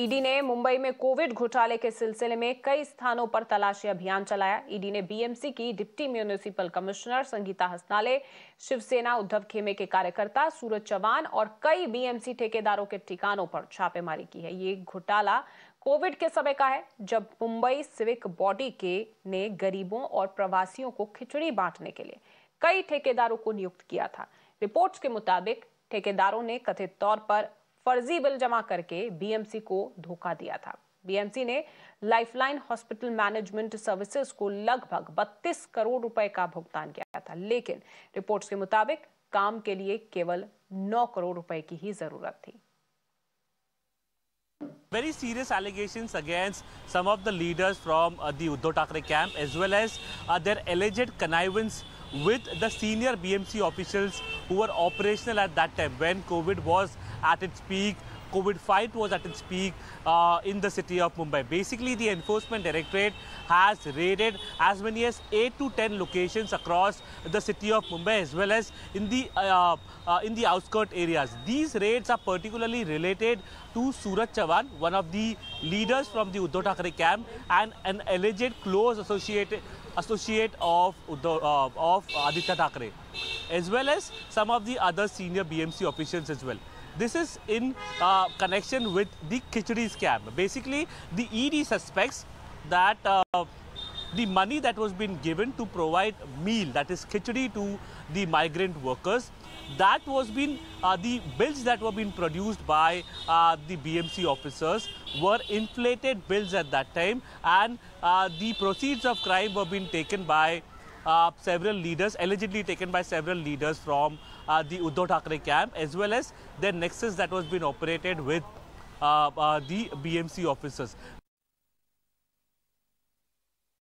ED ने मुंबई में Covid घोटाले के सिलसिले में कई स्थानों पर तलाशी अभियान चलाया। ईडी ने बीएमसी की deputy municipal commissioner Sangeeta Hasnale, Shiv Sena Uddhav खेमे के कार्यकर्ता सूरज चौहान और कई बीएमसी ठेकेदारों के ठिकानों पर छापेमारी की है। ये घोटाला कोविड के समय का है, जब मुंबई सिविक बॉडी के ने गरीबों और प्रवासियों को खिचड़ी बांटने के लिए कई ठेकेदारों को नियुक्त किया था। रिपोर्ट्स के मुताबिक ठेकेदारों ने कथित तौर पर फर्जी बिल जमा करके बीएमसी को धोखा दिया था। बीएमसी ने लाइफलाइन हॉस्पिटल मैनेजमेंट सर्विसेज को लगभग 32 करोड़ रुपए का भुगतान किया था, लेकिन रिपोर्ट्स के मुताबिक काम के लिए केवल 9 करोड़ रुपए की ही जरूरत थी। Very serious allegations against some of the leaders from the Uddhav Thackeray camp, as well as their alleged connivance with the senior BMC officials who were operational at that time when COVID was at its peak, COVID fight was at its peak in the city of Mumbai. Basically, the Enforcement Directorate has raided as many as 8 to 10 locations across the city of Mumbai, as well as in the outskirt areas. These raids are particularly related to Suraj Chauhan, one of the leaders from the Uddhav Thackeray camp and an alleged close associate of Aditya Thackeray, as well as some of the other senior BMC officials as well. This is in connection with the Khichdi scam. Basically, the ED suspects that the money that was being given to provide meal, that is Khichdi, to the migrant workers, that was being the bills that were being produced by the BMC officers were inflated bills at that time, and the proceeds of crime were being taken by several leaders, allegedly taken by several leaders from the Uddhav Thackeray camp, as well as their nexus that was being operated with the BMC officers.